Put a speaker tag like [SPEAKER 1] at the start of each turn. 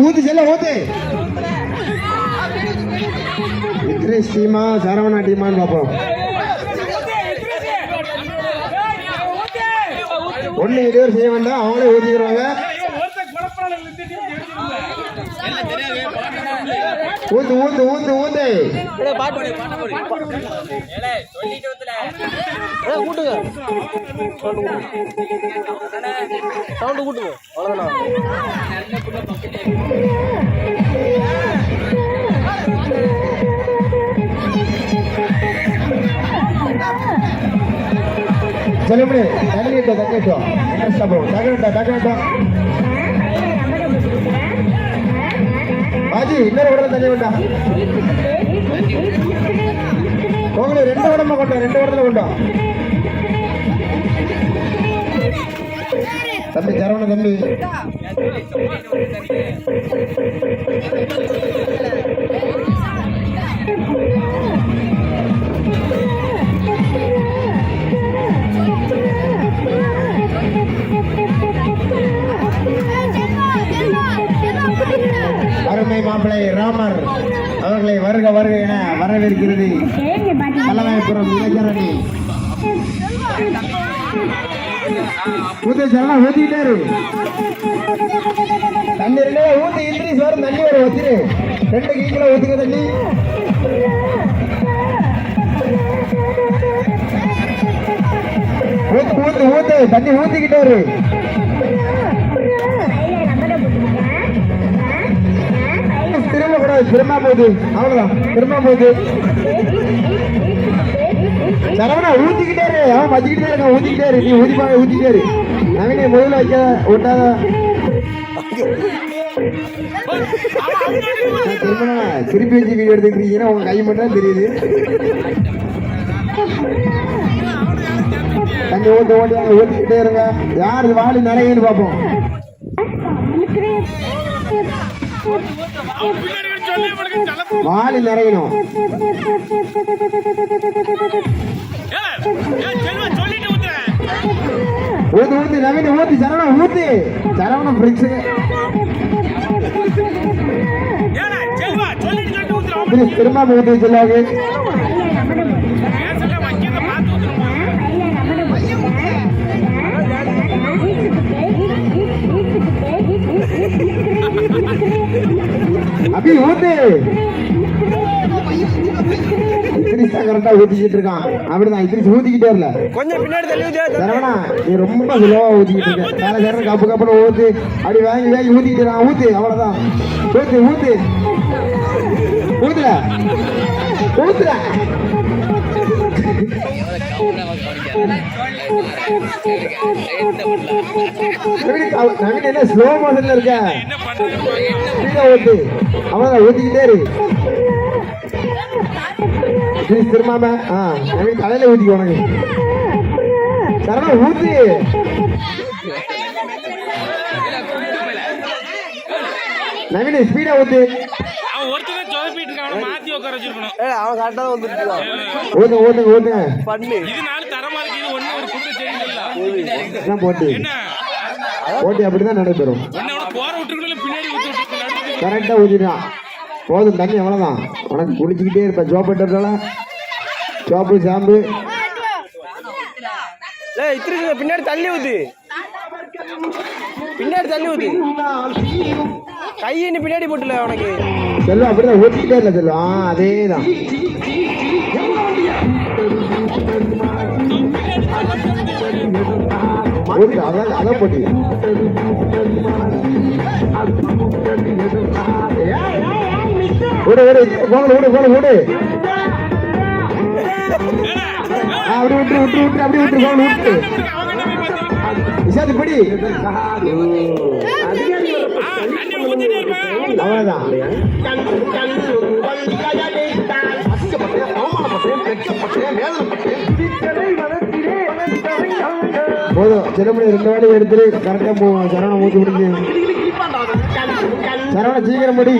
[SPEAKER 1] ஊத்து செல்ல ஊத்து. இத்ரேஷ் டீமா சரவணா டீமான்னு பார்ப்போம். ஒண்ணு இடையூறு செய்ய வேண்டாம், அவங்களே ஊத்திக்கிறாங்க. ஊத்து ஊத்து ஊத்து ஊத்து.
[SPEAKER 2] கூட்டுங்க சவுண்டு கூட்டுங்க அவ்வளவுதான்.
[SPEAKER 1] செல்லுபடி தள்ளிட்டோம் தக்கிட்டோம் டக்கட்டோம் பாஜி இன்னொரு உடனே தள்ளி வேண்டாம். உங்களுக்கு 2 உடம்பா கொண்டோம், 2 உடத்துல கொண்டோம். தம்பி சரவண தம்பி அருமை மாப்பிள்ளை ராமர் அவர்களை வருக வருக என வரவேற்கிறது பல்லவாய்புரம் இளைஞரணி. ஊத்திச்சாலும் ஊத்திக்கிட்டாரு தண்ணி 2 ஊத்தி இன்றி சோறு தண்ணி ஒரு வச்சிரு 2 கிலோ ஊத்துக்க தண்ணி. ஊத்து ஊத்து ஊத்து தண்ணி ஊத்திக்கிட்டாரு. திரும்ப கூடாது, திரும்ப போகுது அவ்வளவுதான், திரும்ப போகுது. சரவணா ஊத்திக்கிட்டாரு, அவன் வச்சுக்கிட்டே இருக்கான், ஊத்திக்கிட்டாரு. நீ ஊத்திப்பாங்க ஊத்திக்கிட்டாரு. நவீன முதல்ல வைக்க ஒட்டாத திருப்பி வச்சு வீடியோ எடுத்துக்கிட்டீங்கன்னா உங்க கை மட்டும் தெரியுது. தண்ணி ஊத்த ஓட்டியாங்க, ஊத்திக்கிட்டே இருங்க. யாரு வாளி நிறையன்னு பார்ப்போம். வாளி நிறையணும். ஊத்து ஊத்து நவீன ஊத்து சரவணா ஊத்து சரவணா பிரிக்ஸ் திரும்ப ஊத்து சொல்லாங்க. அப்படி ஊத்து கரெக்டா ஊத்திக்கிட்டு இருக்கான். அப்படிதான் இத்திரிஸ் ஊத்திக்கிட்டே இல்ல, கொஞ்சம் பின்னாடி சரவணா நீ ரொம்ப ஸ்லோவா ஊத்திக்கிட்டு இருக்க. வேலை சேர கப்பு கப்புல ஊத்து அப்படி வாங்கி வாங்கி ஊத்திக்கிட்டு இருக்கான். ஊத்து அவ்வளவுதான். ஊத்து ஊத்து ஊத்துல ஊத்துல நவீன் என்ன ஸ்லோ மோஷன்ல இருக்க? ஊத்து அவ்வளவுதான், ஊத்திக்கிட்டே இரு. திரும்பாம நவீன் தலையில ஊத்திக்க உனக்கு. சரவணா ஊத்து நவீன் ஸ்பீடா ஊத்து. போட்டி அப்படிதான் நடைபெறும். கரெக்டா ஊத்திட்டான் போதும். தண்ணி எவ்வளவுதான் உனக்கு குடிச்சுக்கிட்டே இருப்ப. ஜோப்பிட்டால சோப்பு சாம்பு பின்னாடி தள்ளி ஊத்து, பின்னாடி தள்ளி ஊத்து. கையின்னு பின்னாடி போட்டுல உனக்கு செல்வம். அப்படிதான் ஊத்திக்கிட்டே இல்ல செல்வம். அதேதான் அதான் போட்டி. ஓடு ஓடு போகல ஓடு போகல ஓடு. அப்படி விட்டு விட்டு விட்டு அப்படி விட்டு போகல விட்டு விசாதி படி. அவ்வளவுதான். போதும். சிறுமணி 2 வாடி எடுத்துட்டு கரெக்டா சரவணை ஊற்றி விடுங்க. சரவணை சீக்கிரம் படி.